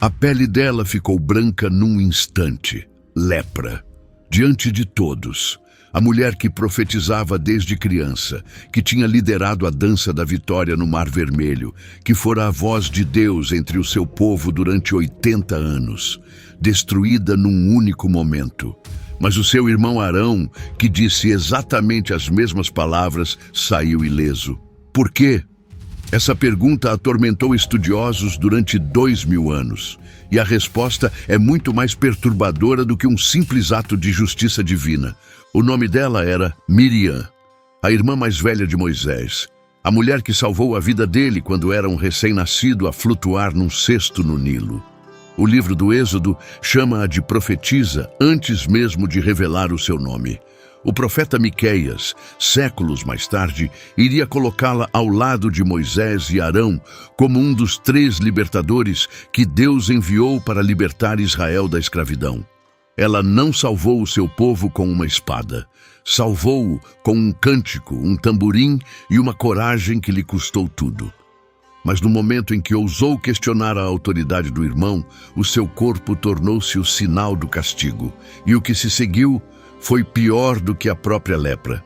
A pele dela ficou branca num instante. Lepra. Diante de todos. A mulher que profetizava desde criança, que tinha liderado a dança da vitória no Mar Vermelho, que fora a voz de Deus entre o seu povo durante 80 anos, destruída num único momento. Mas o seu irmão Arão, que disse exatamente as mesmas palavras, saiu ileso. Por quê? Essa pergunta atormentou estudiosos durante 2000 anos. E a resposta é muito mais perturbadora do que um simples ato de justiça divina. O nome dela era Miriam, a irmã mais velha de Moisés, a mulher que salvou a vida dele quando era um recém-nascido a flutuar num cesto no Nilo. O livro do Êxodo chama-a de profetisa antes mesmo de revelar o seu nome. O profeta Miqueias, séculos mais tarde, iria colocá-la ao lado de Moisés e Arão como um dos 3 libertadores que Deus enviou para libertar Israel da escravidão. Ela não salvou o seu povo com uma espada. Salvou-o com um cântico, um tamborim e uma coragem que lhe custou tudo. Mas no momento em que ousou questionar a autoridade do irmão, o seu corpo tornou-se o sinal do castigo. E o que se seguiu foi pior do que a própria lepra.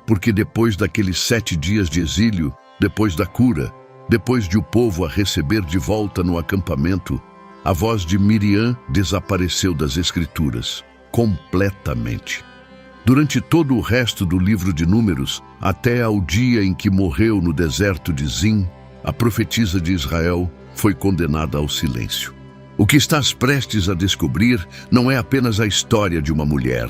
Porque depois daqueles 7 dias de exílio, depois da cura, depois de o povo a receber de volta no acampamento, a voz de Miriam desapareceu das Escrituras, completamente. Durante todo o resto do livro de Números, até ao dia em que morreu no deserto de Zim, a profetisa de Israel foi condenada ao silêncio. O que estás prestes a descobrir não é apenas a história de uma mulher.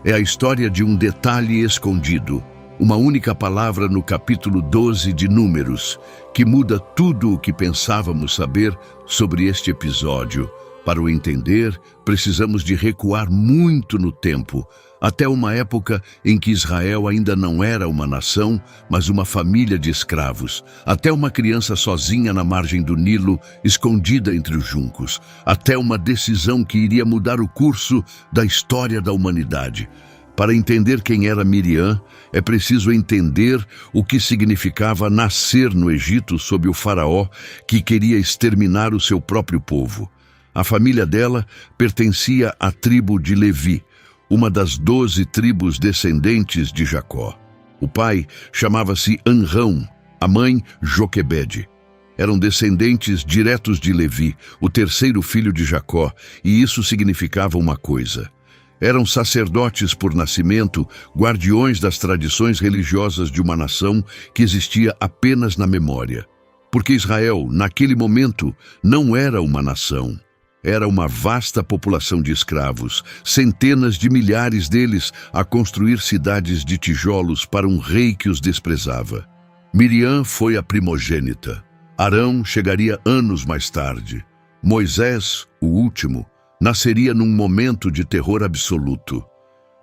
É a história de um detalhe escondido, uma única palavra no capítulo 12 de Números, que muda tudo o que pensávamos saber sobre este episódio. Para o entender, precisamos de recuar muito no tempo, até uma época em que Israel ainda não era uma nação, mas uma família de escravos, até uma criança sozinha na margem do Nilo, escondida entre os juncos, até uma decisão que iria mudar o curso da história da humanidade. Para entender quem era Miriam, é preciso entender o que significava nascer no Egito sob o faraó que queria exterminar o seu próprio povo. A família dela pertencia à tribo de Levi, uma das 12 tribos descendentes de Jacó. O pai chamava-se Anrão, a mãe Joquebede. Eram descendentes diretos de Levi, o 3º filho de Jacó, e isso significava uma coisa. Eram sacerdotes por nascimento, guardiões das tradições religiosas de uma nação que existia apenas na memória. Porque Israel, naquele momento, não era uma nação. Era uma vasta população de escravos, centenas de milhares deles a construir cidades de tijolos para um rei que os desprezava. Miriam foi a primogênita. Arão chegaria anos mais tarde. Moisés, o último, nasceria num momento de terror absoluto.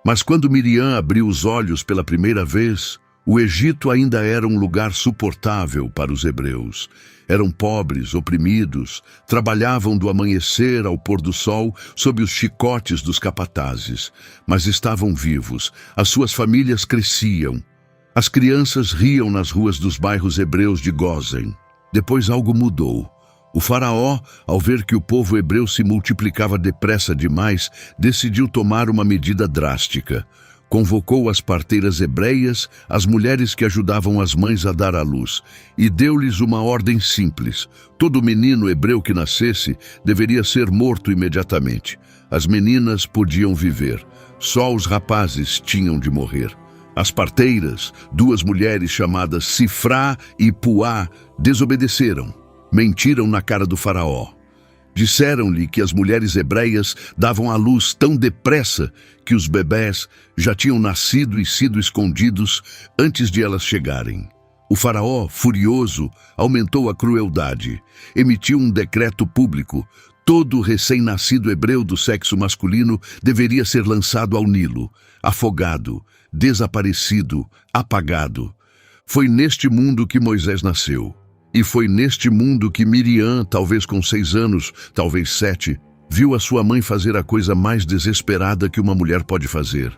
Mas quando Miriam abriu os olhos pela primeira vez, o Egito ainda era um lugar suportável para os hebreus. Eram pobres, oprimidos, trabalhavam do amanhecer ao pôr do sol sob os chicotes dos capatazes, mas estavam vivos, as suas famílias cresciam. As crianças riam nas ruas dos bairros hebreus de Gósen. Depois algo mudou. O faraó, ao ver que o povo hebreu se multiplicava depressa demais, decidiu tomar uma medida drástica. Convocou as parteiras hebreias, as mulheres que ajudavam as mães a dar à luz, e deu-lhes uma ordem simples. Todo menino hebreu que nascesse deveria ser morto imediatamente. As meninas podiam viver, só os rapazes tinham de morrer. As parteiras, 2 mulheres chamadas Sifrá e Puá, desobedeceram. Mentiram na cara do faraó. Disseram-lhe que as mulheres hebreias davam à luz tão depressa que os bebés já tinham nascido e sido escondidos antes de elas chegarem. O faraó, furioso, aumentou a crueldade. Emitiu um decreto público. Todo recém-nascido hebreu do sexo masculino deveria ser lançado ao Nilo, afogado, desaparecido, apagado. Foi neste mundo que Moisés nasceu. E foi neste mundo que Miriam, talvez com 6 anos, talvez 7, viu a sua mãe fazer a coisa mais desesperada que uma mulher pode fazer.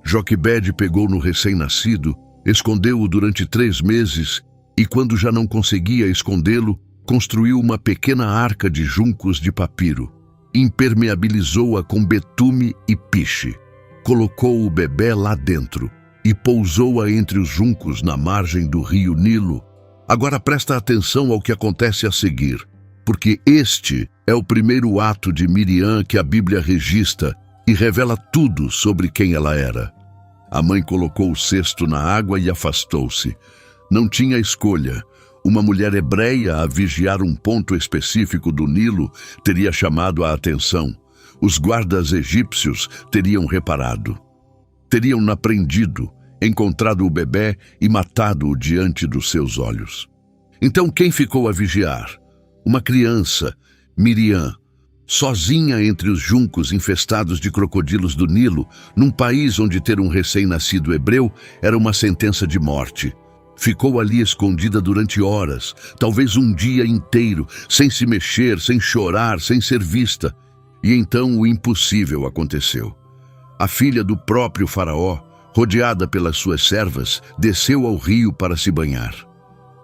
Joquebede pegou no recém-nascido, escondeu-o durante 3 meses e, quando já não conseguia escondê-lo, construiu uma pequena arca de juncos de papiro, impermeabilizou-a com betume e piche, colocou o bebê lá dentro e pousou-a entre os juncos na margem do rio Nilo. Agora presta atenção ao que acontece a seguir, porque este é o primeiro ato de Miriam que a Bíblia registra e revela tudo sobre quem ela era. A mãe colocou o cesto na água e afastou-se. Não tinha escolha. Uma mulher hebreia a vigiar um ponto específico do Nilo teria chamado a atenção. Os guardas egípcios teriam reparado. Teriam-na prendido, encontrado o bebê e matado-o diante dos seus olhos. Então quem ficou a vigiar? Uma criança, Miriam, sozinha entre os juncos infestados de crocodilos do Nilo, num país onde ter um recém-nascido hebreu era uma sentença de morte. Ficou ali escondida durante horas, talvez um dia inteiro, sem se mexer, sem chorar, sem ser vista. E então o impossível aconteceu. A filha do próprio faraó, rodeada pelas suas servas, desceu ao rio para se banhar.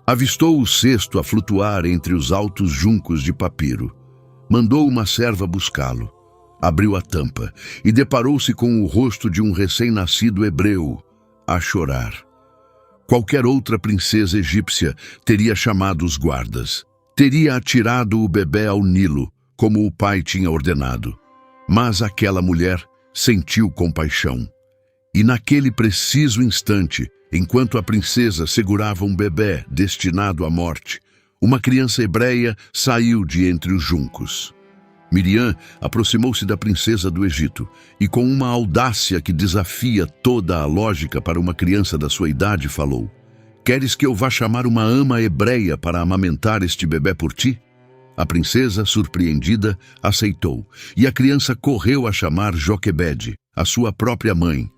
Avistou o cesto a flutuar entre os altos juncos de papiro. Mandou uma serva buscá-lo. Abriu a tampa e deparou-se com o rosto de um recém-nascido hebreu, a chorar. Qualquer outra princesa egípcia teria chamado os guardas. Teria atirado o bebê ao Nilo, como o pai tinha ordenado. Mas aquela mulher sentiu compaixão. E naquele preciso instante, enquanto a princesa segurava um bebê destinado à morte, uma criança hebreia saiu de entre os juncos. Miriam aproximou-se da princesa do Egito e, com uma audácia que desafia toda a lógica para uma criança da sua idade, falou: "Queres que eu vá chamar uma ama hebreia para amamentar este bebê por ti?" A princesa, surpreendida, aceitou, e a criança correu a chamar Joquebede, a sua própria mãe,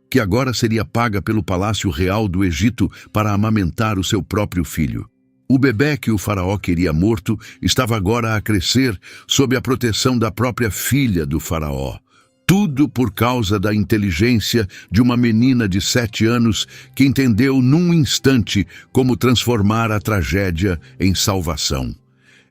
que agora seria paga pelo palácio real do Egito para amamentar o seu próprio filho. O bebê que o faraó queria morto estava agora a crescer sob a proteção da própria filha do faraó. Tudo por causa da inteligência de uma menina de 7 anos que entendeu num instante como transformar a tragédia em salvação.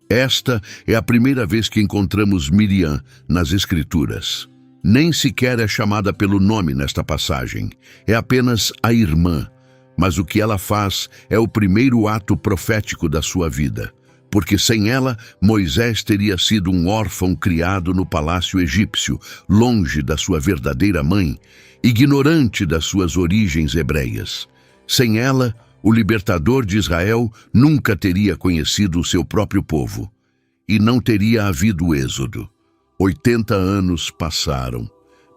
Esta é a primeira vez que encontramos Miriam nas Escrituras. Nem sequer é chamada pelo nome nesta passagem. É apenas a irmã. Mas o que ela faz é o primeiro ato profético da sua vida, porque sem ela, Moisés teria sido um órfão criado no palácio egípcio, longe da sua verdadeira mãe, ignorante das suas origens hebreias. Sem ela, o libertador de Israel nunca teria conhecido o seu próprio povo, e não teria havido êxodo. 80 anos passaram.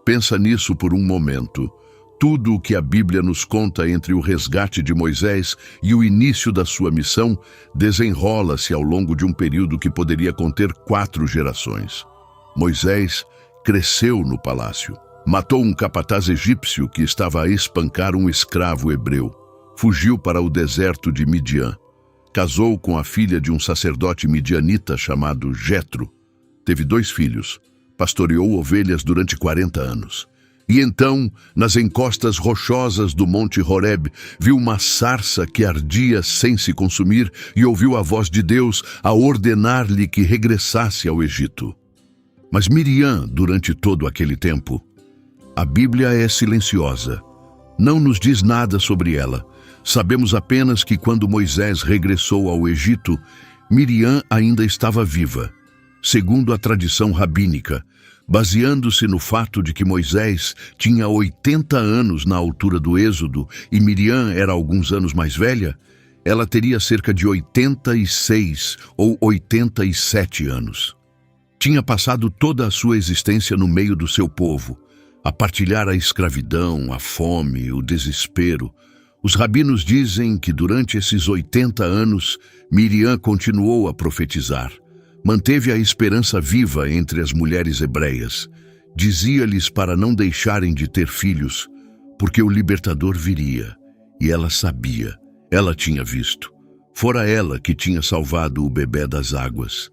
Pensa nisso por um momento. Tudo o que a Bíblia nos conta entre o resgate de Moisés e o início da sua missão desenrola-se ao longo de um período que poderia conter 4 gerações. Moisés cresceu no palácio, matou um capataz egípcio que estava a espancar um escravo hebreu, fugiu para o deserto de Midian, casou com a filha de um sacerdote midianita chamado Jetro, teve 2 filhos, pastoreou ovelhas durante 40 anos. E então, nas encostas rochosas do Monte Horebe, viu uma sarça que ardia sem se consumir e ouviu a voz de Deus a ordenar-lhe que regressasse ao Egito. Mas Miriam, durante todo aquele tempo, a Bíblia é silenciosa. Não nos diz nada sobre ela. Sabemos apenas que quando Moisés regressou ao Egito, Miriam ainda estava viva, segundo a tradição rabínica, baseando-se no fato de que Moisés tinha 80 anos na altura do Êxodo e Miriam era alguns anos mais velha, ela teria cerca de 86 ou 87 anos. Tinha passado toda a sua existência no meio do seu povo, a partilhar a escravidão, a fome, o desespero. Os rabinos dizem que durante esses 80 anos, Miriam continuou a profetizar. Manteve a esperança viva entre as mulheres hebreias. Dizia-lhes para não deixarem de ter filhos, porque o libertador viria. E ela sabia, ela tinha visto. Fora ela que tinha salvado o bebê das águas.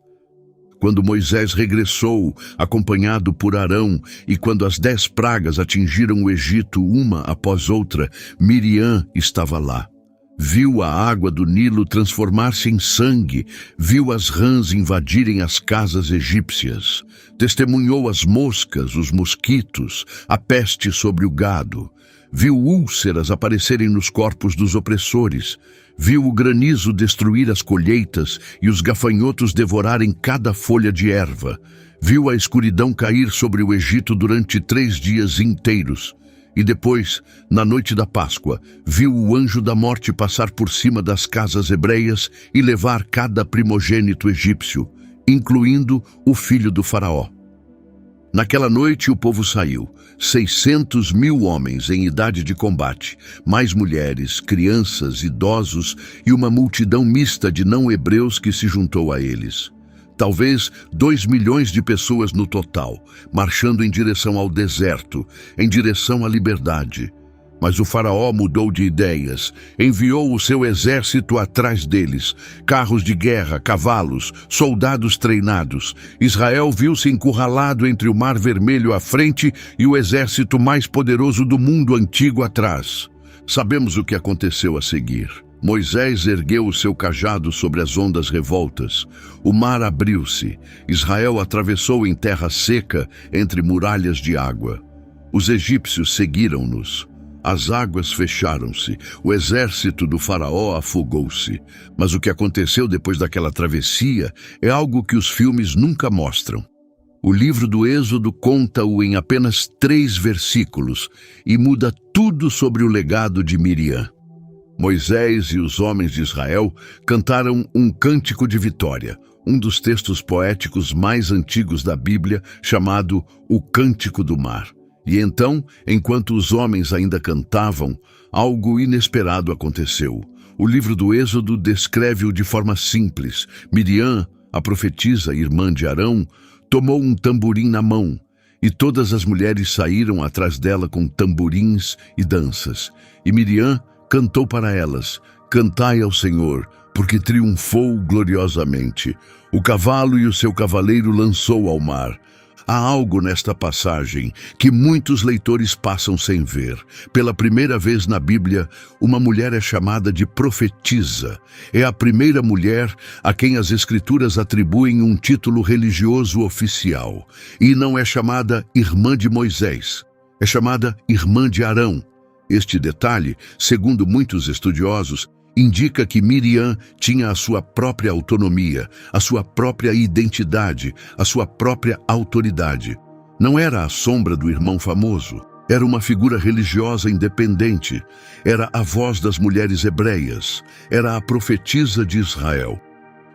Quando Moisés regressou, acompanhado por Arão, e quando as 10 pragas atingiram o Egito uma após outra, Miriam estava lá. Viu a água do Nilo transformar-se em sangue, viu as rãs invadirem as casas egípcias, testemunhou as moscas, os mosquitos, a peste sobre o gado, viu úlceras aparecerem nos corpos dos opressores, viu o granizo destruir as colheitas e os gafanhotos devorarem cada folha de erva, viu a escuridão cair sobre o Egito durante 3 dias inteiros. E depois, na noite da Páscoa, viu o anjo da morte passar por cima das casas hebreias e levar cada primogênito egípcio, incluindo o filho do faraó. Naquela noite o povo saiu, 600.000 homens em idade de combate, mais mulheres, crianças, idosos e uma multidão mista de não-hebreus que se juntou a eles. Talvez 2 milhões de pessoas no total, marchando em direção ao deserto, em direção à liberdade. Mas o faraó mudou de ideias, enviou o seu exército atrás deles, carros de guerra, cavalos, soldados treinados. Israel viu-se encurralado entre o Mar Vermelho à frente e o exército mais poderoso do mundo antigo atrás. Sabemos o que aconteceu a seguir. Moisés ergueu o seu cajado sobre as ondas revoltas. O mar abriu-se. Israel atravessou em terra seca entre muralhas de água. Os egípcios seguiram-nos. As águas fecharam-se. O exército do faraó afogou-se. Mas o que aconteceu depois daquela travessia é algo que os filmes nunca mostram. O livro do Êxodo conta-o em apenas 3 versículos e muda tudo sobre o legado de Miriam. Moisés e os homens de Israel cantaram um cântico de vitória, um dos textos poéticos mais antigos da Bíblia, chamado o Cântico do Mar. E então, enquanto os homens ainda cantavam, algo inesperado aconteceu. O livro do Êxodo descreve-o de forma simples. Miriam, a profetisa, irmã de Arão, tomou um tamborim na mão, e todas as mulheres saíram atrás dela com tamborins e danças. E Miriam cantou para elas: cantai ao Senhor, porque triunfou gloriosamente. O cavalo e o seu cavaleiro lançou ao mar. Há algo nesta passagem que muitos leitores passam sem ver. Pela primeira vez na Bíblia, uma mulher é chamada de profetisa. É a primeira mulher a quem as Escrituras atribuem um título religioso oficial. E não é chamada irmã de Moisés, é chamada irmã de Arão. Este detalhe, segundo muitos estudiosos, indica que Miriam tinha a sua própria autonomia, a sua própria identidade, a sua própria autoridade. Não era a sombra do irmão famoso, era uma figura religiosa independente, era a voz das mulheres hebreias, era a profetisa de Israel.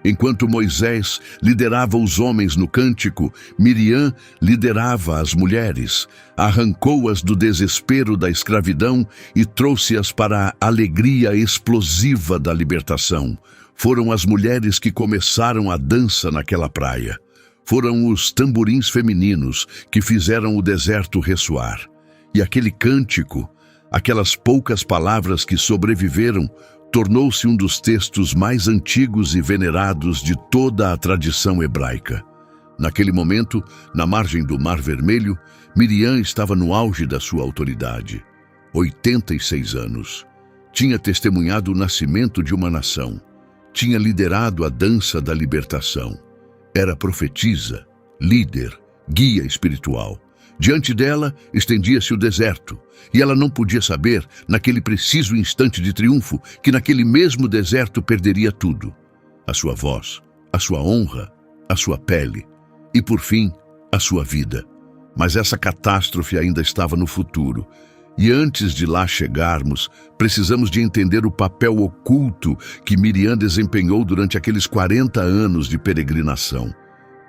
Enquanto Moisés liderava os homens no cântico, Miriam liderava as mulheres, arrancou-as do desespero da escravidão e trouxe-as para a alegria explosiva da libertação. Foram as mulheres que começaram a dança naquela praia. Foram os tamborins femininos que fizeram o deserto ressoar. E aquele cântico, aquelas poucas palavras que sobreviveram, tornou-se um dos textos mais antigos e venerados de toda a tradição hebraica. Naquele momento, na margem do Mar Vermelho, Miriam estava no auge da sua autoridade. 86 anos. Tinha testemunhado o nascimento de uma nação. Tinha liderado a dança da libertação. Era profetisa, líder, guia espiritual. Diante dela, estendia-se o deserto, e ela não podia saber, naquele preciso instante de triunfo, que naquele mesmo deserto perderia tudo: a sua voz, a sua honra, a sua pele e, por fim, a sua vida. Mas essa catástrofe ainda estava no futuro, e antes de lá chegarmos, precisamos de entender o papel oculto que Miriam desempenhou durante aqueles 40 anos de peregrinação.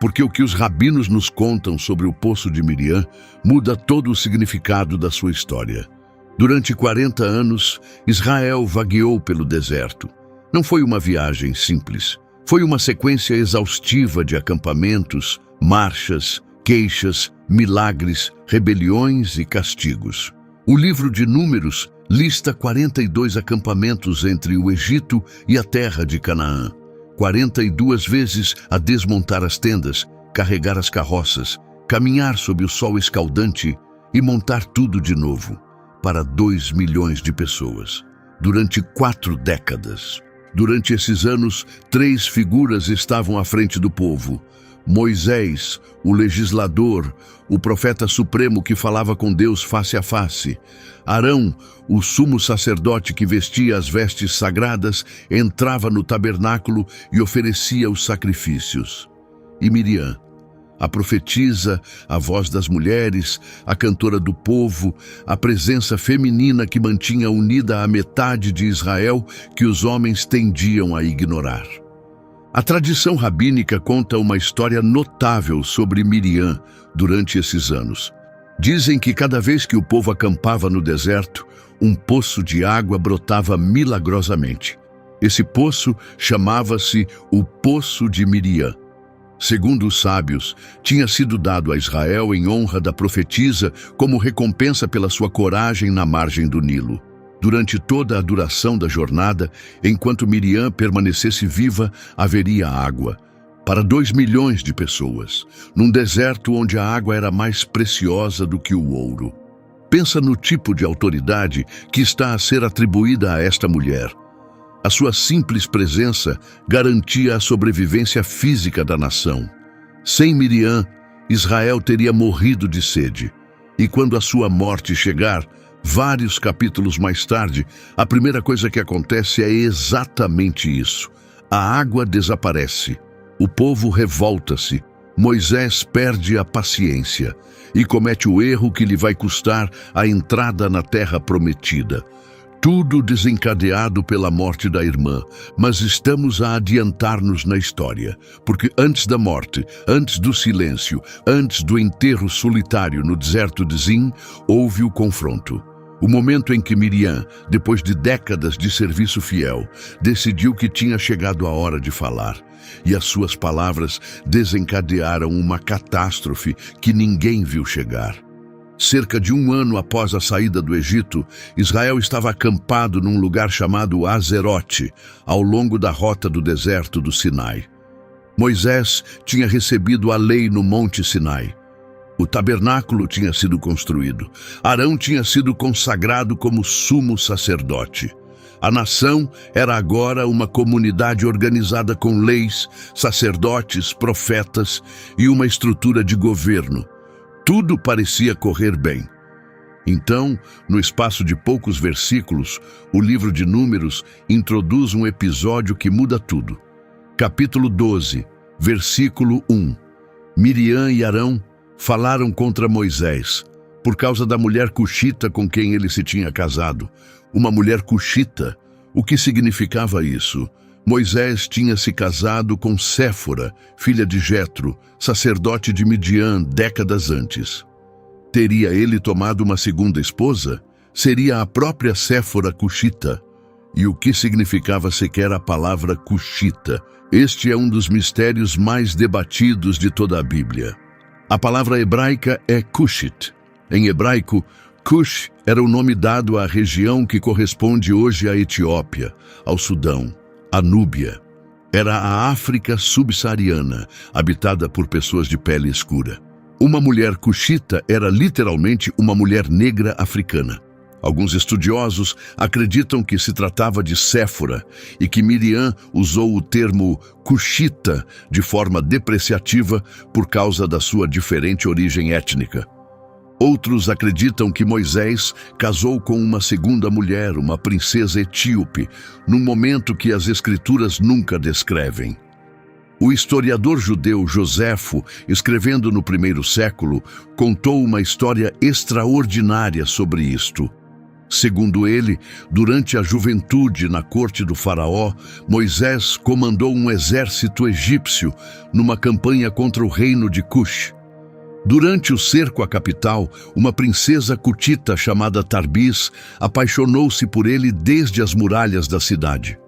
Porque o que os rabinos nos contam sobre o poço de Miriam muda todo o significado da sua história. Durante 40 anos, Israel vagueou pelo deserto. Não foi uma viagem simples. Foi uma sequência exaustiva de acampamentos, marchas, queixas, milagres, rebeliões e castigos. O livro de Números lista 42 acampamentos entre o Egito e a terra de Canaã. 42 vezes a desmontar as tendas, carregar as carroças, caminhar sob o sol escaldante e montar tudo de novo, para 2 milhões de pessoas. durante 4 décadas. Durante esses anos, 3 figuras estavam à frente do povo: Moisés, o legislador, o profeta supremo que falava com Deus face a face; Arão, o sumo sacerdote que vestia as vestes sagradas, entrava no tabernáculo e oferecia os sacrifícios; e Miriam, a profetisa, a voz das mulheres, a cantora do povo, a presença feminina que mantinha unida a metade de Israel que os homens tendiam a ignorar. A tradição rabínica conta uma história notável sobre Miriam durante esses anos. Dizem que cada vez que o povo acampava no deserto, um poço de água brotava milagrosamente. Esse poço chamava-se o Poço de Miriam. Segundo os sábios, tinha sido dado a Israel em honra da profetisa como recompensa pela sua coragem na margem do Nilo. Durante toda a duração da jornada, enquanto Miriam permanecesse viva, haveria água para 2 milhões de pessoas, num deserto onde a água era mais preciosa do que o ouro. Pensa no tipo de autoridade que está a ser atribuída a esta mulher. A sua simples presença garantia a sobrevivência física da nação. Sem Miriam, Israel teria morrido de sede. E quando a sua morte chegar, vários capítulos mais tarde, a primeira coisa que acontece é exatamente isso. A água desaparece. O povo revolta-se. Moisés perde a paciência e comete o erro que lhe vai custar a entrada na terra prometida. Tudo desencadeado pela morte da irmã, mas estamos a adiantar-nos na história, porque antes da morte, antes do silêncio, antes do enterro solitário no deserto de Zin, houve o confronto. O momento em que Miriam, depois de décadas de serviço fiel, decidiu que tinha chegado a hora de falar, e as suas palavras desencadearam uma catástrofe que ninguém viu chegar. Cerca de 1 ano após a saída do Egito, Israel estava acampado num lugar chamado Azerote, ao longo da rota do deserto do Sinai. Moisés tinha recebido a lei no Monte Sinai. O tabernáculo tinha sido construído. Arão tinha sido consagrado como sumo sacerdote. A nação era agora uma comunidade organizada com leis, sacerdotes, profetas e uma estrutura de governo. Tudo parecia correr bem. Então, no espaço de poucos versículos, o livro de Números introduz um episódio que muda tudo. Capítulo 12, versículo 1. Miriam e Arão falaram contra Moisés, por causa da mulher cuxita com quem ele se tinha casado. Uma mulher cuxita. O que significava isso? Moisés tinha se casado com Séfora, filha de Jetro, sacerdote de Midian, décadas antes. Teria ele tomado uma segunda esposa? Seria a própria Séfora cuxita. E o que significava sequer a palavra cuxita? Este é um dos mistérios mais debatidos de toda a Bíblia. A palavra hebraica é Cushit. Em hebraico, Cush era o nome dado à região que corresponde hoje à Etiópia, ao Sudão, a Núbia. Era a África subsaariana, habitada por pessoas de pele escura. Uma mulher cuxita era literalmente uma mulher negra africana. Alguns estudiosos acreditam que se tratava de Séfora e que Miriam usou o termo cuxita de forma depreciativa por causa da sua diferente origem étnica. Outros acreditam que Moisés casou com uma segunda mulher, uma princesa etíope, num momento que as escrituras nunca descrevem. O historiador judeu Joséfo, escrevendo no 1º século, contou uma história extraordinária sobre isto. Segundo ele, durante a juventude na corte do faraó, Moisés comandou um exército egípcio numa campanha contra o reino de Cush. Durante o cerco à capital, uma princesa cutita chamada Tarbis apaixonou-se por ele desde as muralhas da cidade.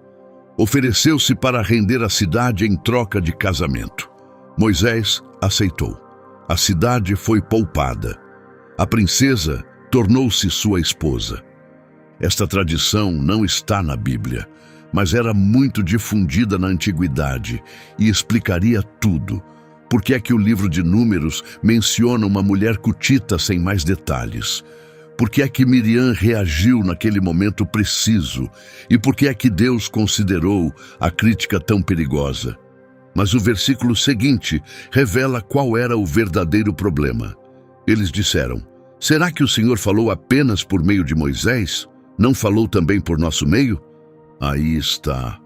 Ofereceu-se para render a cidade em troca de casamento. Moisés aceitou. A cidade foi poupada. A princesa tornou-se sua esposa. Esta tradição não está na Bíblia, mas era muito difundida na antiguidade e explicaria tudo. Por que é que o livro de Números menciona uma mulher cutita sem mais detalhes? Por que é que Miriam reagiu naquele momento preciso? E por que é que Deus considerou a crítica tão perigosa? Mas o versículo seguinte revela qual era o verdadeiro problema. Eles disseram: será que o Senhor falou apenas por meio de Moisés? Não falou também por nosso meio? Aí está.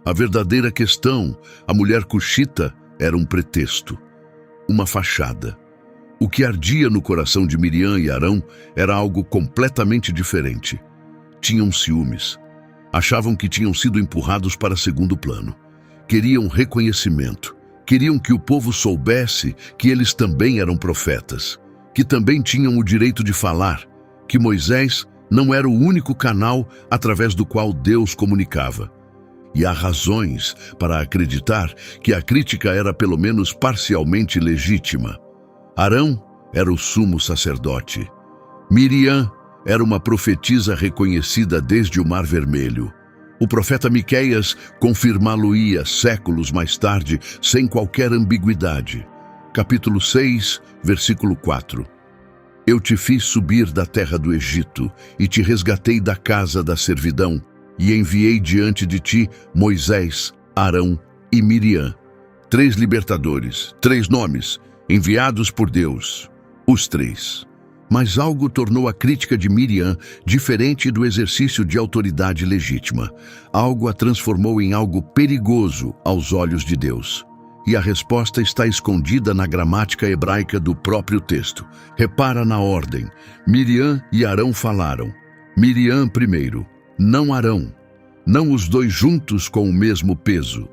A verdadeira questão, a mulher cuxita, era um pretexto, uma fachada. O que ardia no coração de Miriam e Arão era algo completamente diferente. Tinham ciúmes. Achavam que tinham sido empurrados para segundo plano. Queriam reconhecimento. Queriam que o povo soubesse que eles também eram profetas, que também tinham o direito de falar, que Moisés não era o único canal através do qual Deus comunicava. E há razões para acreditar que a crítica era pelo menos parcialmente legítima. Arão era o sumo sacerdote. Miriam era uma profetisa reconhecida desde o Mar Vermelho. O profeta Miqueias confirmá-lo-ia séculos mais tarde, sem qualquer ambiguidade. Capítulo 6, versículo 4. Eu te fiz subir da terra do Egito e te resgatei da casa da servidão e enviei diante de ti Moisés, Arão e Miriam. 3 libertadores, 3 nomes, enviados por Deus, os 3. Mas algo tornou a crítica de Miriam diferente do exercício de autoridade legítima. Algo a transformou em algo perigoso aos olhos de Deus. E a resposta está escondida na gramática hebraica do próprio texto. Repara na ordem. Miriam e Arão falaram. Miriam primeiro, não Arão. Não os dois juntos com o mesmo peso.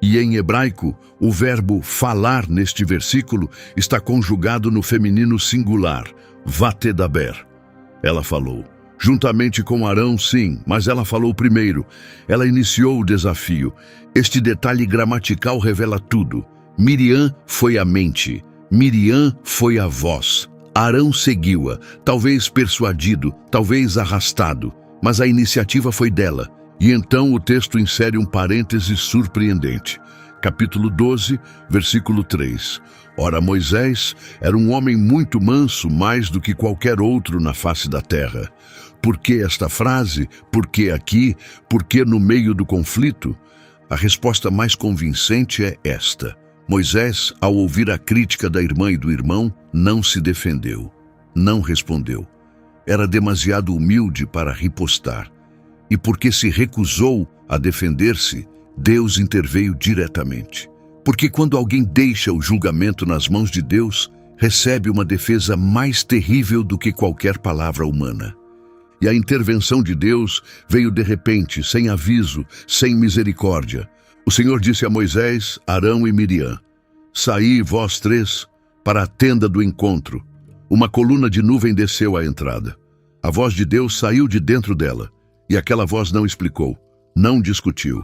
E em hebraico, o verbo falar neste versículo está conjugado no feminino singular, vatedaber. Ela falou. Juntamente com Arão, sim, mas ela falou primeiro. Ela iniciou o desafio. Este detalhe gramatical revela tudo. Miriam foi a mente. Miriam foi a voz. Arão seguiu-a, talvez persuadido, talvez arrastado, mas a iniciativa foi dela. E então o texto insere um parêntese surpreendente. Capítulo 12, versículo 3. Ora, Moisés era um homem muito manso, mais do que qualquer outro na face da terra. Por que esta frase? Por que aqui? Por que no meio do conflito? A resposta mais convincente é esta. Moisés, ao ouvir a crítica da irmã e do irmão, não se defendeu, não respondeu. Era demasiado humilde para ripostar. E porque se recusou a defender-se, Deus interveio diretamente. Porque quando alguém deixa o julgamento nas mãos de Deus, recebe uma defesa mais terrível do que qualquer palavra humana. E a intervenção de Deus veio de repente, sem aviso, sem misericórdia. O Senhor disse a Moisés, Arão e Miriam: saí, vós 3, para a tenda do encontro. Uma coluna de nuvem desceu à entrada. A voz de Deus saiu de dentro dela. E aquela voz não explicou, não discutiu,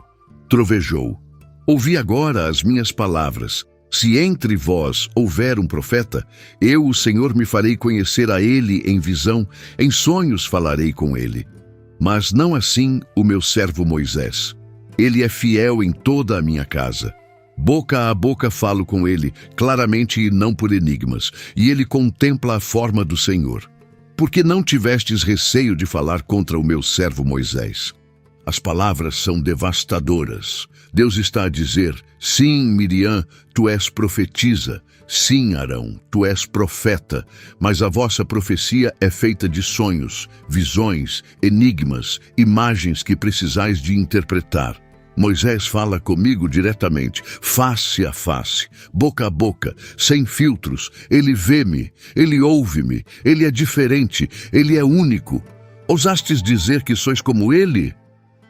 trovejou. Ouvi agora as minhas palavras. Se entre vós houver um profeta, eu, o Senhor, me farei conhecer a ele em visão, em sonhos falarei com ele. Mas não assim o meu servo Moisés. Ele é fiel em toda a minha casa. Boca a boca falo com ele, claramente e não por enigmas, e ele contempla a forma do Senhor. Porque não tivestes receio de falar contra o meu servo Moisés? As palavras são devastadoras. Deus está a dizer, sim, Miriam, tu és profetisa. Sim, Arão, tu és profeta. Mas a vossa profecia é feita de sonhos, visões, enigmas, imagens que precisais de interpretar. Moisés fala comigo diretamente, face a face, boca a boca, sem filtros. Ele vê-me, ele ouve-me, ele é diferente, ele é único. Ousastes dizer que sois como ele?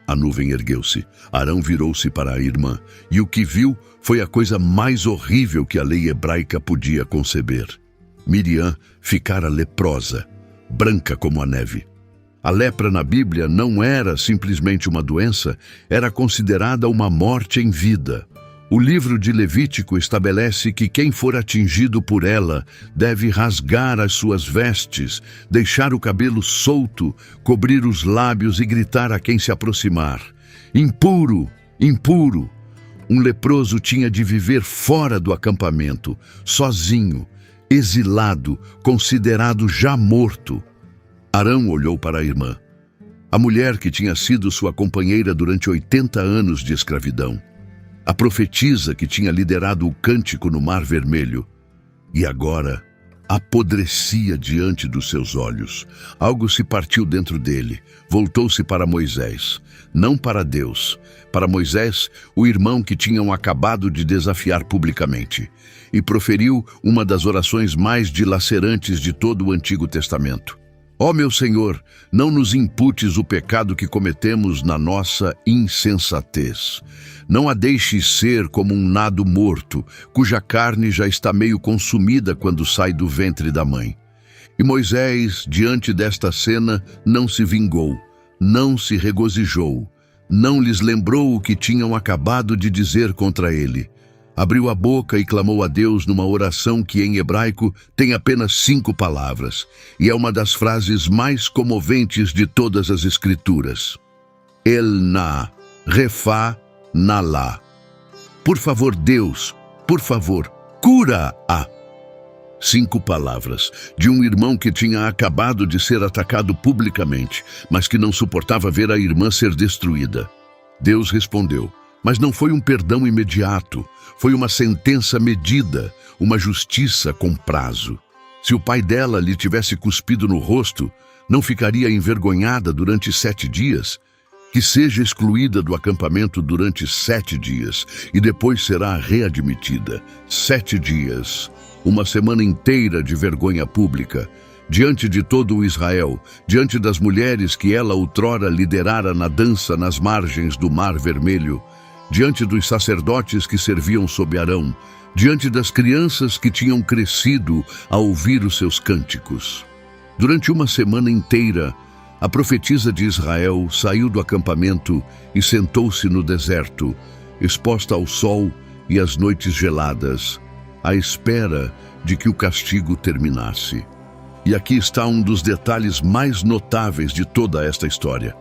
A nuvem ergueu-se. Arão virou-se para a irmã, e o que viu foi a coisa mais horrível que a lei hebraica podia conceber. Miriam ficara leprosa, branca como a neve. A lepra na Bíblia não era simplesmente uma doença, era considerada uma morte em vida. O livro de Levítico estabelece que quem for atingido por ela deve rasgar as suas vestes, deixar o cabelo solto, cobrir os lábios e gritar a quem se aproximar: impuro, impuro! Um leproso tinha de viver fora do acampamento, sozinho, exilado, considerado já morto. Arão olhou para a irmã, a mulher que tinha sido sua companheira durante 80 anos de escravidão, a profetisa que tinha liderado o cântico no Mar Vermelho, e agora apodrecia diante dos seus olhos. Algo se partiu dentro dele. Voltou-se para Moisés, não para Deus. Para Moisés, o irmão que tinham acabado de desafiar publicamente, e proferiu uma das orações mais dilacerantes de todo o Antigo Testamento. Ó meu Senhor, não nos imputes o pecado que cometemos na nossa insensatez. Não a deixes ser como um nado morto, cuja carne já está meio consumida quando sai do ventre da mãe. E Moisés, diante desta cena, não se vingou, não se regozijou, não lhes lembrou o que tinham acabado de dizer contra ele. Abriu a boca e clamou a Deus numa oração que em hebraico tem apenas 5 palavras, e é uma das frases mais comoventes de todas as Escrituras. El-na, refá, nalá. Por favor, Deus, por favor, cura-a. 5 palavras de um irmão que tinha acabado de ser atacado publicamente, mas que não suportava ver a irmã ser destruída. Deus respondeu, mas não foi um perdão imediato, foi uma sentença medida, uma justiça com prazo. Se o pai dela lhe tivesse cuspido no rosto, não ficaria envergonhada durante 7 dias? Que seja excluída do acampamento durante 7 dias e depois será readmitida. 7 dias, uma semana inteira de vergonha pública, diante de todo o Israel, diante das mulheres que ela outrora liderara na dança nas margens do Mar Vermelho, diante dos sacerdotes que serviam sob Arão, diante das crianças que tinham crescido a ouvir os seus cânticos. Durante uma semana inteira, a profetisa de Israel saiu do acampamento e sentou-se no deserto, exposta ao sol e às noites geladas, à espera de que o castigo terminasse. E aqui está um dos detalhes mais notáveis de toda esta história.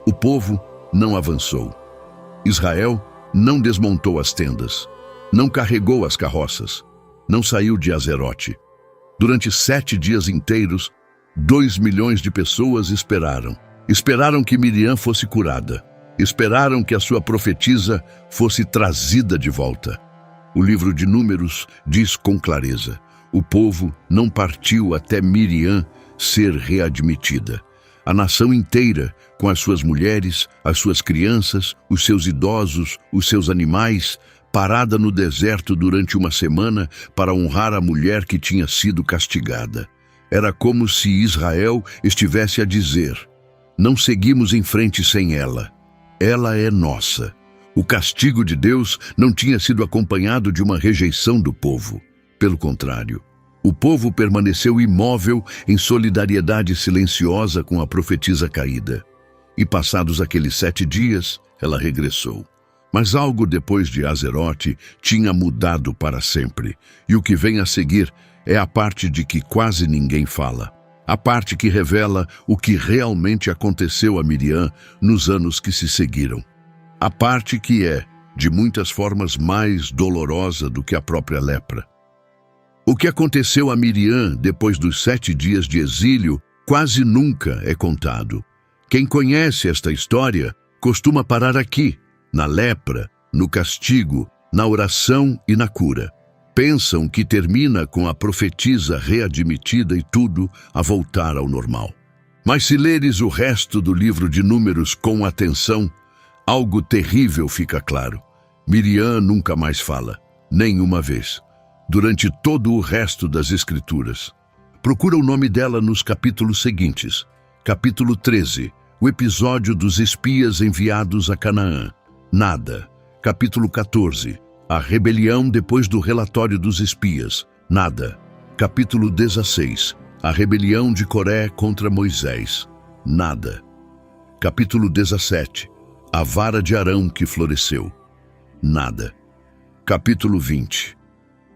O povo não avançou. Israel não desmontou as tendas, não carregou as carroças, não saiu de Azerote. Durante 7 dias inteiros, 2 milhões de pessoas esperaram. Esperaram que Miriam fosse curada. Esperaram que a sua profetisa fosse trazida de volta. O livro de Números diz com clareza: o povo não partiu até Miriam ser readmitida. A nação inteira, com as suas mulheres, as suas crianças, os seus idosos, os seus animais, parada no deserto durante uma semana para honrar a mulher que tinha sido castigada. Era como se Israel estivesse a dizer: não seguimos em frente sem ela. Ela é nossa. O castigo de Deus não tinha sido acompanhado de uma rejeição do povo. Pelo contrário, o povo permaneceu imóvel em solidariedade silenciosa com a profetisa caída. E passados aqueles 7 dias, ela regressou. Mas algo depois de Azerote tinha mudado para sempre. E o que vem a seguir é a parte de que quase ninguém fala. A parte que revela o que realmente aconteceu a Miriam nos anos que se seguiram. A parte que é, de muitas formas, mais dolorosa do que a própria lepra. O que aconteceu a Miriam depois dos 7 dias de exílio quase nunca é contado. Quem conhece esta história costuma parar aqui, na lepra, no castigo, na oração e na cura. Pensam que termina com a profetisa readmitida e tudo a voltar ao normal. Mas se leres o resto do livro de Números com atenção, algo terrível fica claro. Miriam nunca mais fala, nenhuma vez, durante todo o resto das Escrituras. Procura o nome dela nos capítulos seguintes. Capítulo 13, o episódio dos espias enviados a Canaã. Nada. Capítulo 14, a rebelião depois do relatório dos espias. Nada. Capítulo 16, a rebelião de Coré contra Moisés. Nada. Capítulo 17, a vara de Arão que floresceu. Nada. Capítulo 20.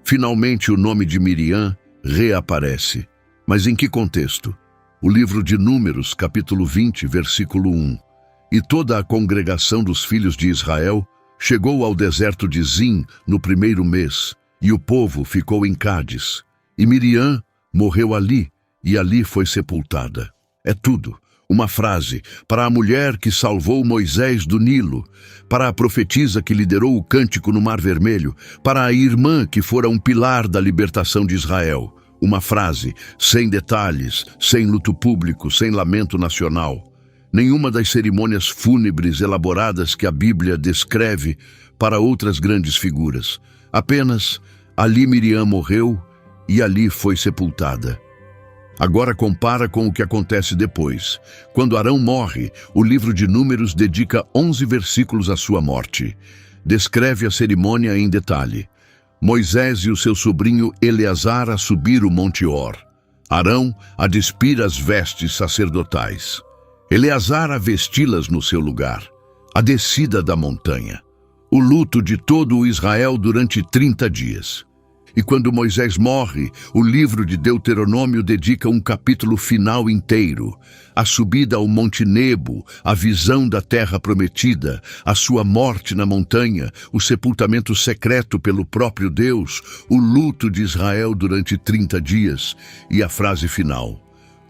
Finalmente o nome de Miriam reaparece. Mas em que contexto? O livro de Números, capítulo 20, versículo 1. E toda a congregação dos filhos de Israel chegou ao deserto de Zim no 1º mês, e o povo ficou em Cádiz. E Miriam morreu ali, e ali foi sepultada. É tudo. Uma frase para a mulher que salvou Moisés do Nilo, para a profetisa que liderou o cântico no Mar Vermelho, para a irmã que fora um pilar da libertação de Israel. Uma frase, sem detalhes, sem luto público, sem lamento nacional. Nenhuma das cerimônias fúnebres elaboradas que a Bíblia descreve para outras grandes figuras. Apenas, ali Miriam morreu e ali foi sepultada. Agora compara com o que acontece depois. Quando Arão morre, o livro de Números dedica 11 versículos à sua morte. Descreve a cerimônia em detalhe. Moisés e o seu sobrinho Eleazar a subir o Monte Hor. Arão a despir as vestes sacerdotais. Eleazar a vesti-las no seu lugar. A descida da montanha. O luto de todo o Israel durante 30 dias. E quando Moisés morre, o livro de Deuteronômio dedica um capítulo final inteiro. A subida ao Monte Nebo, a visão da terra prometida, a sua morte na montanha, o sepultamento secreto pelo próprio Deus, o luto de Israel durante 30 dias e a frase final.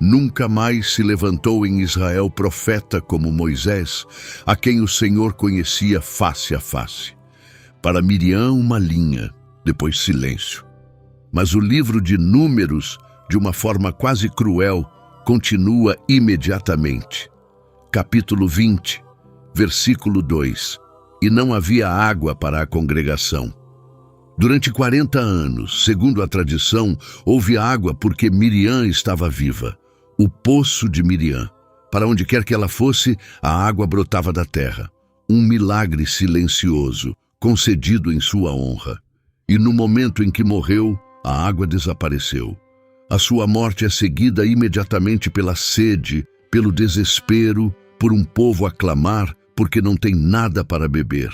Nunca mais se levantou em Israel profeta como Moisés, a quem o Senhor conhecia face a face. Para Miriam, uma linha. Depois silêncio. Mas o livro de Números, de uma forma quase cruel, continua imediatamente. Capítulo 20, versículo 2. E não havia água para a congregação. Durante 40 anos, segundo a tradição, houve água porque Miriam estava viva. O poço de Miriam. Para onde quer que ela fosse, a água brotava da terra. Um milagre silencioso, concedido em sua honra. E no momento em que morreu, a água desapareceu. A sua morte é seguida imediatamente pela sede, pelo desespero, por um povo a clamar porque não tem nada para beber.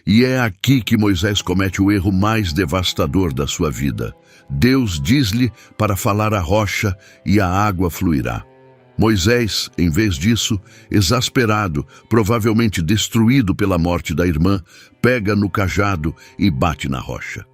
E é aqui que Moisés comete o erro mais devastador da sua vida. Deus diz-lhe para falar à rocha e a água fluirá. Moisés, em vez disso, exasperado, provavelmente destruído pela morte da irmã, pega no cajado e bate na rocha.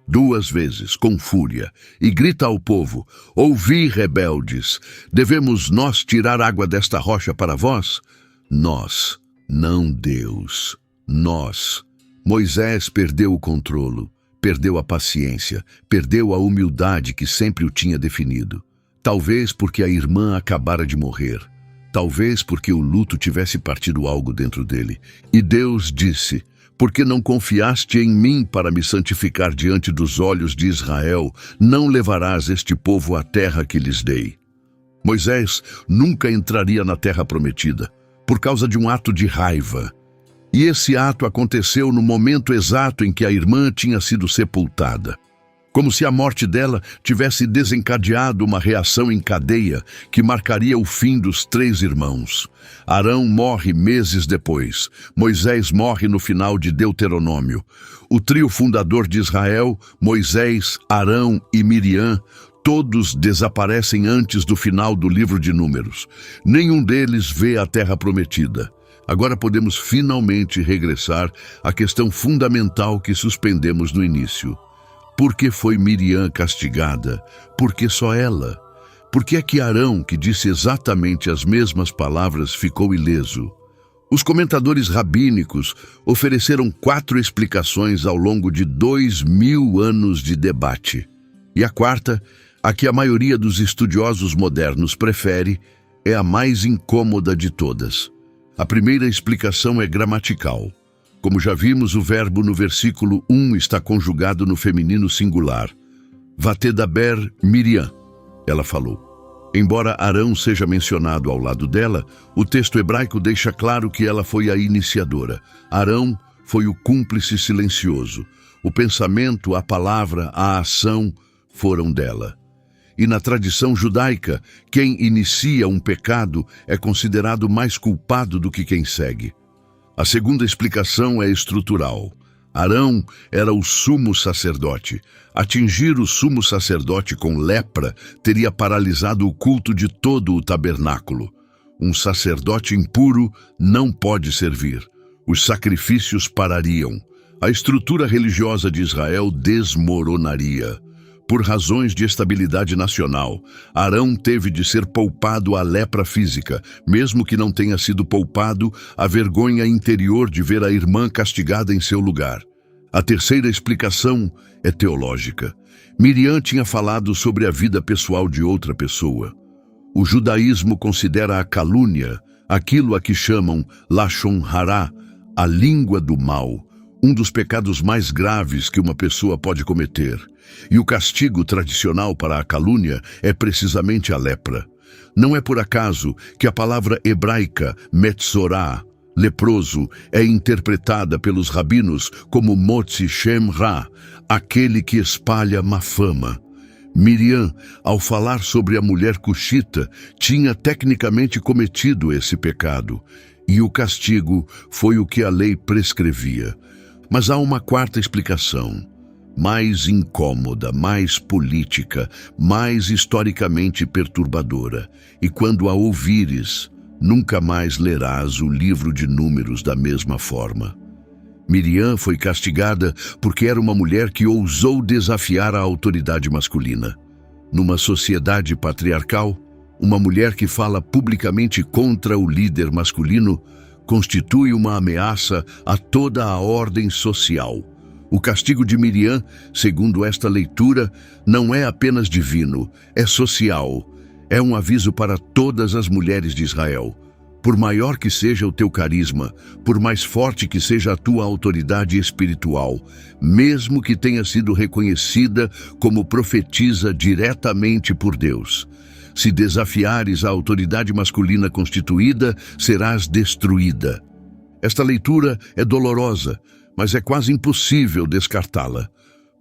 2 vezes, com fúria, e grita ao povo: ouvi, rebeldes, devemos nós tirar água desta rocha para vós? Nós, não Deus, nós. Moisés perdeu o controle, perdeu a paciência, perdeu a humildade que sempre o tinha definido. Talvez porque a irmã acabara de morrer, talvez porque o luto tivesse partido algo dentro dele. E Deus disse: porque não confiaste em mim para me santificar diante dos olhos de Israel, não levarás este povo à terra que lhes dei. Moisés nunca entraria na terra prometida, por causa de um ato de raiva. E esse ato aconteceu no momento exato em que a irmã tinha sido sepultada. Como se a morte dela tivesse desencadeado uma reação em cadeia que marcaria o fim dos 3 irmãos. Arão morre meses depois. Moisés morre no final de Deuteronômio. O trio fundador de Israel, Moisés, Arão e Miriam, todos desaparecem antes do final do livro de Números. Nenhum deles vê a terra prometida. Agora podemos finalmente regressar à questão fundamental que suspendemos no início. Por que foi Miriam castigada? Por que só ela? Por que é que Arão, que disse exatamente as mesmas palavras, ficou ileso? Os comentadores rabínicos ofereceram 4 explicações ao longo de 2000 anos de debate. E a quarta, a que a maioria dos estudiosos modernos prefere, é a mais incômoda de todas. A primeira explicação é gramatical. Como já vimos, o verbo no versículo 1 está conjugado no feminino singular. Vatedaber Miriam, ela falou. Embora Arão seja mencionado ao lado dela, o texto hebraico deixa claro que ela foi a iniciadora. Arão foi o cúmplice silencioso. O pensamento, a palavra, a ação foram dela. E na tradição judaica, quem inicia um pecado é considerado mais culpado do que quem segue. A segunda explicação é estrutural. Arão era o sumo sacerdote. Atingir o sumo sacerdote com lepra teria paralisado o culto de todo o tabernáculo. Um sacerdote impuro não pode servir. Os sacrifícios parariam. A estrutura religiosa de Israel desmoronaria. Por razões de estabilidade nacional, Arão teve de ser poupado à lepra física, mesmo que não tenha sido poupado à vergonha interior de ver a irmã castigada em seu lugar. A terceira explicação é teológica. Miriam tinha falado sobre a vida pessoal de outra pessoa. O judaísmo considera a calúnia, aquilo a que chamam Lashon Hará, a língua do mal, um dos pecados mais graves que uma pessoa pode cometer. E o castigo tradicional para a calúnia é precisamente a lepra. Não é por acaso que a palavra hebraica metzorá, leproso, é interpretada pelos rabinos como Motzi Shem Ra, aquele que espalha má fama. Miriam, ao falar sobre a mulher cuxita, tinha tecnicamente cometido esse pecado, e o castigo foi o que a lei prescrevia. Mas há uma quarta explicação, mais incômoda, mais política, mais historicamente perturbadora. E quando a ouvires, nunca mais lerás o livro de Números da mesma forma. Miriam foi castigada porque era uma mulher que ousou desafiar a autoridade masculina. Numa sociedade patriarcal, uma mulher que fala publicamente contra o líder masculino constitui uma ameaça a toda a ordem social. O castigo de Miriam, segundo esta leitura, não é apenas divino, é social. É um aviso para todas as mulheres de Israel. Por maior que seja o teu carisma, por mais forte que seja a tua autoridade espiritual, mesmo que tenha sido reconhecida como profetisa diretamente por Deus, se desafiares a autoridade masculina constituída, serás destruída. Esta leitura é dolorosa, mas é quase impossível descartá-la,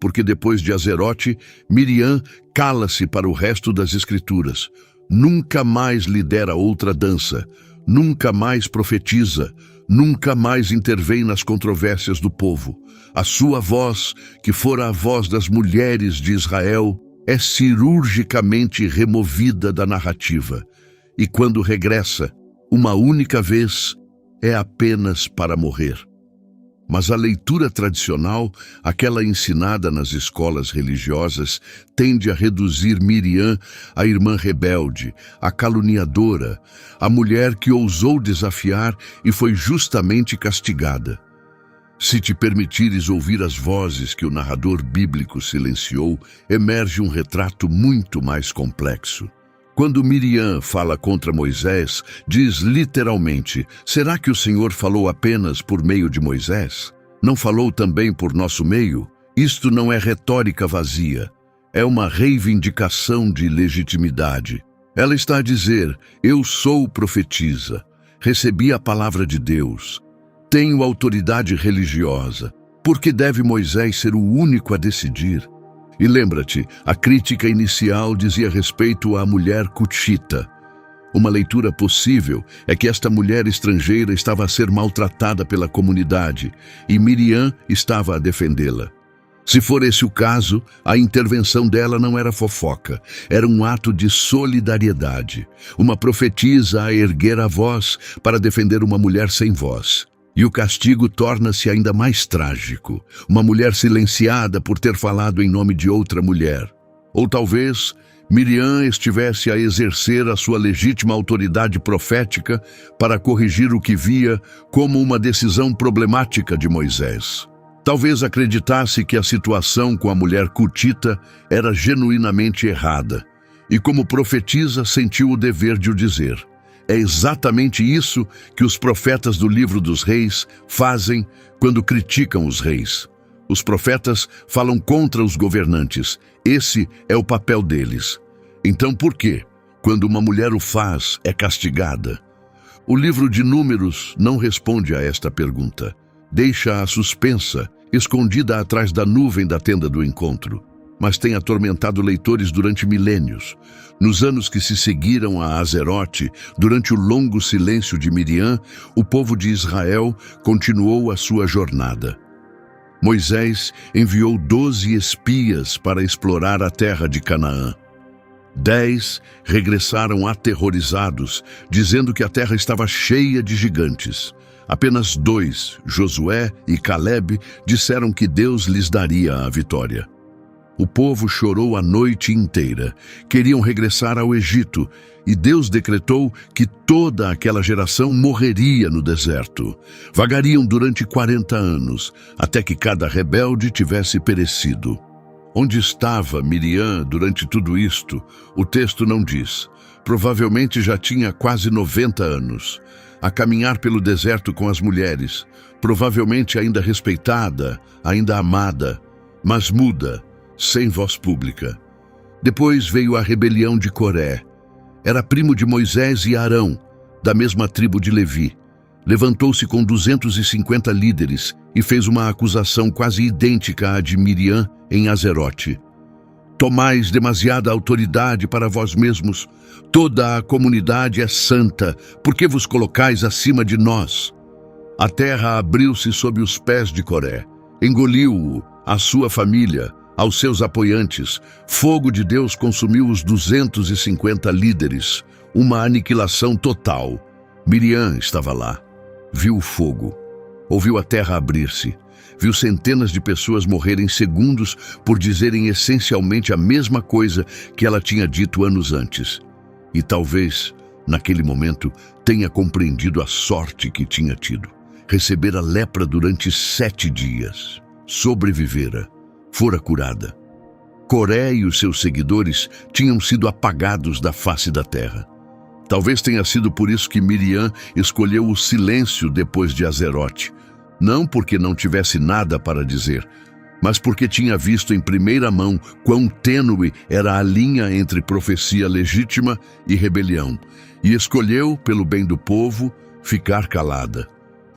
porque depois de Azerote, Miriam cala-se para o resto das Escrituras. Nunca mais lidera outra dança, nunca mais profetiza, nunca mais intervém nas controvérsias do povo. A sua voz, que fora a voz das mulheres de Israel, é cirurgicamente removida da narrativa. E quando regressa, uma única vez, é apenas para morrer. Mas a leitura tradicional, aquela ensinada nas escolas religiosas, tende a reduzir Miriam à irmã rebelde, à caluniadora, à mulher que ousou desafiar e foi justamente castigada. Se te permitires ouvir as vozes que o narrador bíblico silenciou, emerge um retrato muito mais complexo. Quando Miriam fala contra Moisés, diz literalmente: será que o Senhor falou apenas por meio de Moisés? Não falou também por nosso meio? Isto não é retórica vazia, é uma reivindicação de legitimidade. Ela está a dizer: eu sou profetisa, recebi a palavra de Deus, tenho autoridade religiosa. Por que deve Moisés ser o único a decidir? E lembra-te, a crítica inicial dizia respeito à mulher cuxita. Uma leitura possível é que esta mulher estrangeira estava a ser maltratada pela comunidade e Miriam estava a defendê-la. Se for esse o caso, a intervenção dela não era fofoca, era um ato de solidariedade, uma profetisa a erguer a voz para defender uma mulher sem voz. E o castigo torna-se ainda mais trágico. Uma mulher silenciada por ter falado em nome de outra mulher. Ou talvez Miriam estivesse a exercer a sua legítima autoridade profética para corrigir o que via como uma decisão problemática de Moisés. Talvez acreditasse que a situação com a mulher cutita era genuinamente errada. E como profetisa sentiu o dever de o dizer. É exatamente isso que os profetas do livro dos reis fazem quando criticam os reis. Os profetas falam contra os governantes. Esse é o papel deles. Então por que, quando uma mulher o faz, é castigada? O livro de Números não responde a esta pergunta. Deixa-a suspensa, escondida atrás da nuvem da tenda do encontro. Mas tem atormentado leitores durante milênios. Nos anos que se seguiram a Azerote, durante o longo silêncio de Miriam, o povo de Israel continuou a sua jornada. Moisés enviou 12 espias para explorar a terra de Canaã. 10 regressaram aterrorizados, dizendo que a terra estava cheia de gigantes. Apenas 2, Josué e Caleb, disseram que Deus lhes daria a vitória. O povo chorou a noite inteira. Queriam regressar ao Egito, e Deus decretou que toda aquela geração morreria no deserto. Vagariam durante 40 anos, até que cada rebelde tivesse perecido. Onde estava Miriam durante tudo isto? O texto não diz. Provavelmente já tinha quase 90 anos, a caminhar pelo deserto com as mulheres, provavelmente ainda respeitada, ainda amada, mas muda, sem voz pública. Depois veio a rebelião de Coré. Era primo de Moisés e Arão, da mesma tribo de Levi. Levantou-se com 250 líderes e fez uma acusação quase idêntica à de Miriam em Azerote. Tomais demasiada autoridade para vós mesmos. Toda a comunidade é santa, por que vos colocais acima de nós? A terra abriu-se sob os pés de Coré, engoliu-o, a sua família, aos seus apoiantes. Fogo de Deus consumiu os 250 líderes, uma aniquilação total. Miriam estava lá, viu o fogo, ouviu a terra abrir-se, viu centenas de pessoas morrerem segundos por dizerem essencialmente a mesma coisa que ela tinha dito anos antes. E talvez, naquele momento, tenha compreendido a sorte que tinha tido. Recebera lepra durante 7 dias. Sobrevivera. Fora curada. Coré e os seus seguidores tinham sido apagados da face da terra. Talvez tenha sido por isso que Miriam escolheu o silêncio depois de Azerote. Não porque não tivesse nada para dizer, mas porque tinha visto em primeira mão quão tênue era a linha entre profecia legítima e rebelião, e escolheu, pelo bem do povo, ficar calada.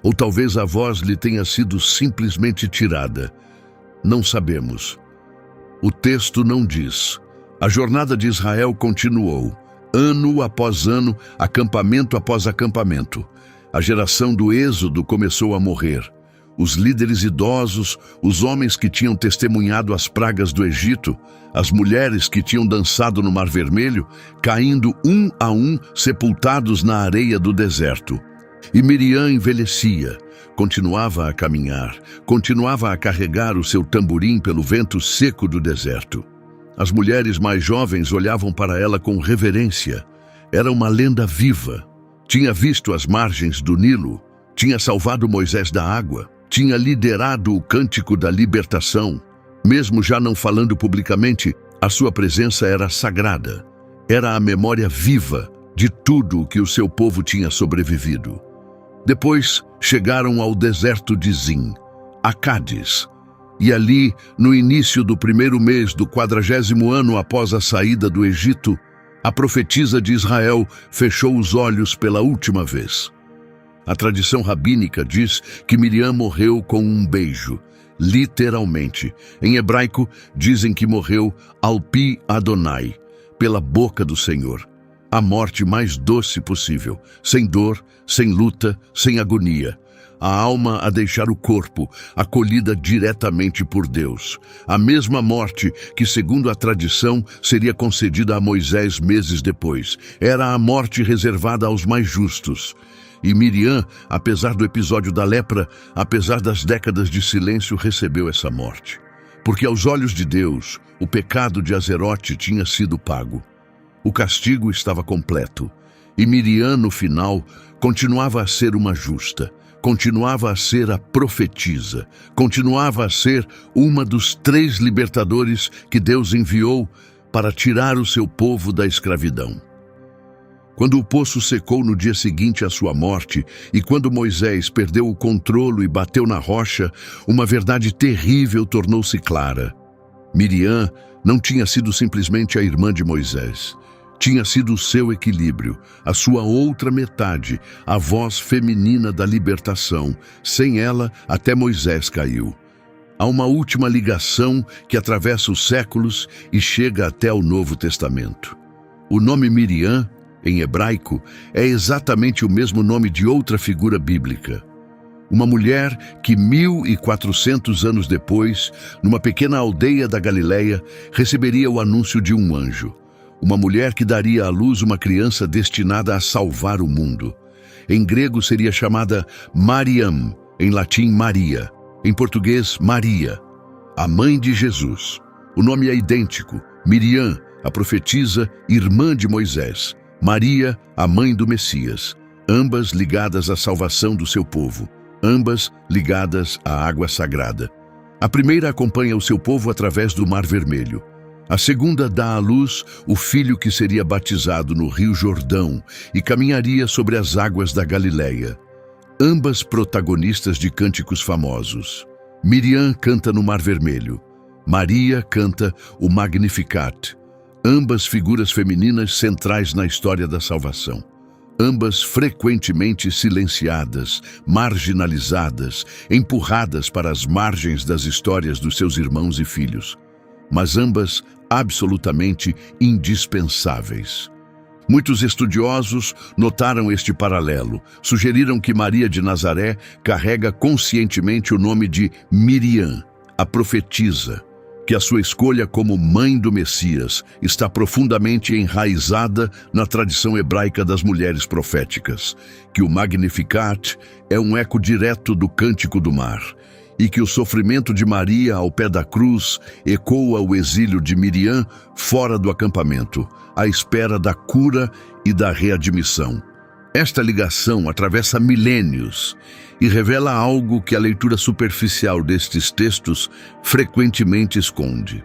Ou talvez a voz lhe tenha sido simplesmente tirada. Não sabemos. O texto não diz. A jornada de Israel continuou, ano após ano, acampamento após acampamento. A geração do Êxodo começou a morrer. Os líderes idosos, os homens que tinham testemunhado as pragas do Egito, as mulheres que tinham dançado no Mar Vermelho, caindo um a um, sepultados na areia do deserto. E Miriam envelhecia, continuava a caminhar, continuava a carregar o seu tamborim pelo vento seco do deserto. As mulheres mais jovens olhavam para ela com reverência. Era uma lenda viva. Tinha visto as margens do Nilo, tinha salvado Moisés da água, tinha liderado o cântico da libertação. Mesmo já não falando publicamente, a sua presença era sagrada. Era a memória viva de tudo o que o seu povo tinha sobrevivido. Depois chegaram ao deserto de Zin, a Cádiz. E ali, no início do primeiro mês do 40º ano após a saída do Egito, a profetisa de Israel fechou os olhos pela última vez. A tradição rabínica diz que Miriam morreu com um beijo, literalmente. Em hebraico, dizem que morreu Alpi Adonai, pela boca do Senhor. A morte mais doce possível, sem dor, sem luta, sem agonia. A alma a deixar o corpo, acolhida diretamente por Deus. A mesma morte que, segundo a tradição, seria concedida a Moisés meses depois. Era a morte reservada aos mais justos. E Miriam, apesar do episódio da lepra, apesar das décadas de silêncio, recebeu essa morte. Porque aos olhos de Deus, o pecado de Azerote tinha sido pago. O castigo estava completo. E Miriam, no final, continuava a ser uma justa. Continuava a ser a profetisa, continuava a ser uma dos 3 libertadores que Deus enviou para tirar o seu povo da escravidão. Quando o poço secou no dia seguinte à sua morte, e quando Moisés perdeu o controle e bateu na rocha, uma verdade terrível tornou-se clara. Miriam não tinha sido simplesmente a irmã de Moisés. Tinha sido o seu equilíbrio, a sua outra metade, a voz feminina da libertação. Sem ela, até Moisés caiu. Há uma última ligação que atravessa os séculos e chega até o Novo Testamento. O nome Miriam, em hebraico, é exatamente o mesmo nome de outra figura bíblica. Uma mulher que 1400 anos depois, numa pequena aldeia da Galileia, receberia o anúncio de um anjo. Uma mulher que daria à luz uma criança destinada a salvar o mundo. Em grego seria chamada Mariam, em latim Maria, em português Maria, a mãe de Jesus. O nome é idêntico: Miriam, a profetisa, irmã de Moisés; Maria, a mãe do Messias, ambas ligadas à salvação do seu povo, ambas ligadas à água sagrada. A primeira acompanha o seu povo através do Mar Vermelho. A segunda dá à luz o filho que seria batizado no Rio Jordão e caminharia sobre as águas da Galileia. Ambas protagonistas de cânticos famosos. Miriam canta no Mar Vermelho. Maria canta o Magnificat. Ambas figuras femininas centrais na história da salvação. Ambas frequentemente silenciadas, marginalizadas, empurradas para as margens das histórias dos seus irmãos e filhos. Mas ambas absolutamente indispensáveis. Muitos estudiosos notaram este paralelo, sugeriram que Maria de Nazaré carrega conscientemente o nome de Miriam, a profetisa, que a sua escolha como mãe do Messias está profundamente enraizada na tradição hebraica das mulheres proféticas, que o Magnificat é um eco direto do Cântico do Mar, e que o sofrimento de Maria ao pé da cruz ecoa o exílio de Miriam fora do acampamento, à espera da cura e da readmissão. Esta ligação atravessa milênios e revela algo que a leitura superficial destes textos frequentemente esconde.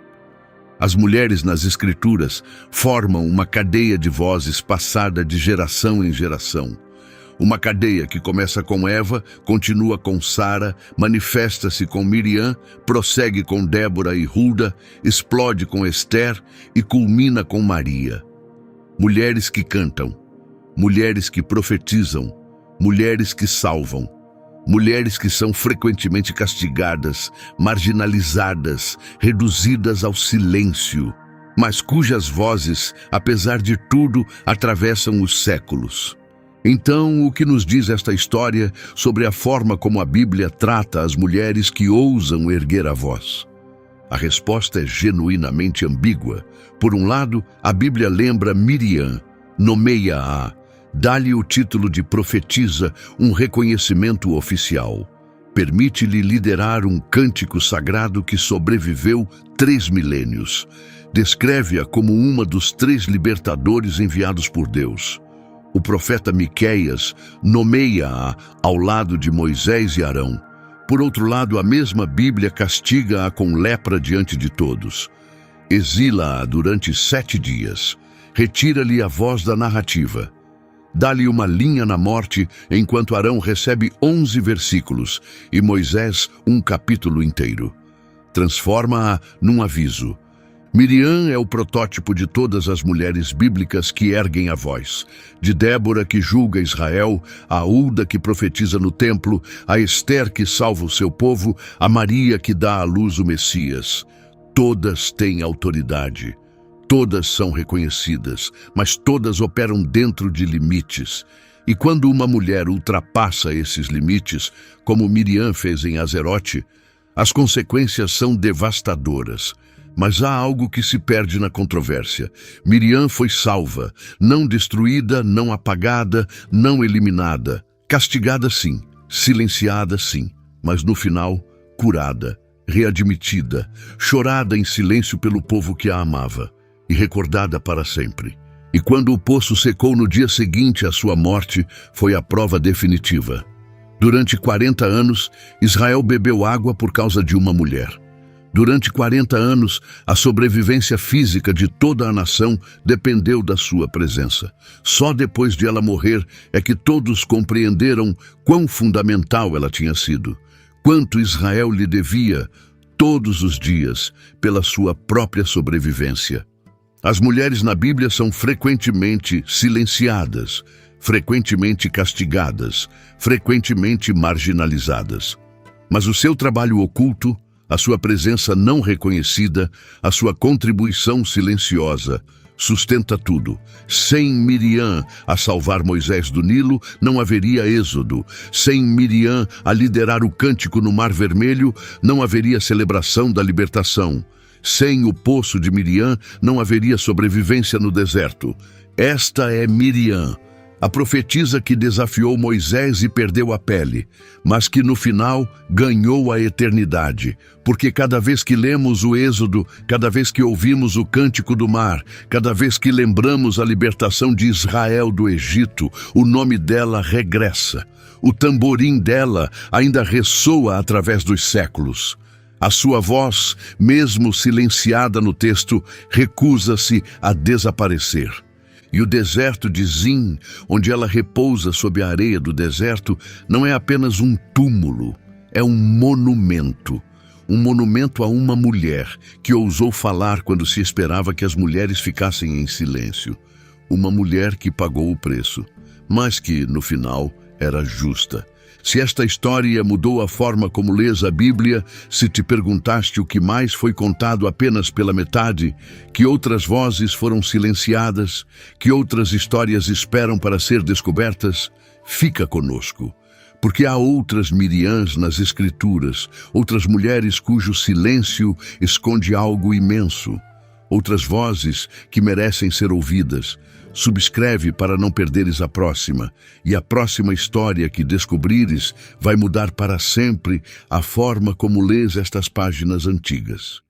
As mulheres nas Escrituras formam uma cadeia de vozes passada de geração em geração. Uma cadeia que começa com Eva, continua com Sara, manifesta-se com Miriam, prossegue com Débora e Hulda, explode com Esther e culmina com Maria. Mulheres que cantam, mulheres que profetizam, mulheres que salvam, mulheres que são frequentemente castigadas, marginalizadas, reduzidas ao silêncio, mas cujas vozes, apesar de tudo, atravessam os séculos. Então, o que nos diz esta história sobre a forma como a Bíblia trata as mulheres que ousam erguer a voz? A resposta é genuinamente ambígua. Por um lado, a Bíblia lembra Miriam, nomeia-a, dá-lhe o título de profetisa, um reconhecimento oficial. Permite-lhe liderar um cântico sagrado que sobreviveu 3 milênios. Descreve-a como uma dos 3 libertadores enviados por Deus. O profeta Miqueias nomeia-a ao lado de Moisés e Arão. Por outro lado, a mesma Bíblia castiga-a com lepra diante de todos. Exila-a durante 7 dias. Retira-lhe a voz da narrativa. Dá-lhe uma linha na morte, enquanto Arão recebe 11 versículos e Moisés um capítulo inteiro. Transforma-a num aviso. Miriam é o protótipo de todas as mulheres bíblicas que erguem a voz. De Débora, que julga Israel, a Hulda, que profetiza no templo, a Esther, que salva o seu povo, a Maria, que dá à luz o Messias. Todas têm autoridade. Todas são reconhecidas, mas todas operam dentro de limites. E quando uma mulher ultrapassa esses limites, como Miriam fez em Azerote, as consequências são devastadoras. Mas há algo que se perde na controvérsia. Miriam foi salva, não destruída, não apagada, não eliminada. Castigada sim, silenciada sim, mas no final, curada, readmitida, chorada em silêncio pelo povo que a amava e recordada para sempre. E quando o poço secou no dia seguinte à sua morte, foi a prova definitiva. Durante 40 anos, Israel bebeu água por causa de uma mulher. Durante 40 anos, a sobrevivência física de toda a nação dependeu da sua presença. Só depois de ela morrer é que todos compreenderam quão fundamental ela tinha sido, quanto Israel lhe devia, todos os dias, pela sua própria sobrevivência. As mulheres na Bíblia são frequentemente silenciadas, frequentemente castigadas, frequentemente marginalizadas. Mas o seu trabalho oculto, a sua presença não reconhecida, a sua contribuição silenciosa, sustenta tudo. Sem Miriam a salvar Moisés do Nilo, não haveria êxodo. Sem Miriam a liderar o cântico no Mar Vermelho, não haveria celebração da libertação. Sem o poço de Miriam, não haveria sobrevivência no deserto. Esta é Miriam, A profetisa que desafiou Moisés e perdeu a pele, mas que no final ganhou a eternidade, porque cada vez que lemos o Êxodo, cada vez que ouvimos o Cântico do Mar, cada vez que lembramos a libertação de Israel do Egito, o nome dela regressa. O tamborim dela ainda ressoa através dos séculos. A sua voz, mesmo silenciada no texto, recusa-se a desaparecer. E o deserto de Zin, onde ela repousa sob a areia do deserto, não é apenas um túmulo, é um monumento. Um monumento a uma mulher que ousou falar quando se esperava que as mulheres ficassem em silêncio. Uma mulher que pagou o preço, mas que, no final, era justa. Se esta história mudou a forma como lês a Bíblia, se te perguntaste o que mais foi contado apenas pela metade, que outras vozes foram silenciadas, que outras histórias esperam para ser descobertas, fica conosco. Porque há outras Miriams nas Escrituras, outras mulheres cujo silêncio esconde algo imenso, outras vozes que merecem ser ouvidas. Subscreve para não perderes a próxima, e a próxima história que descobrires vai mudar para sempre a forma como lês estas páginas antigas.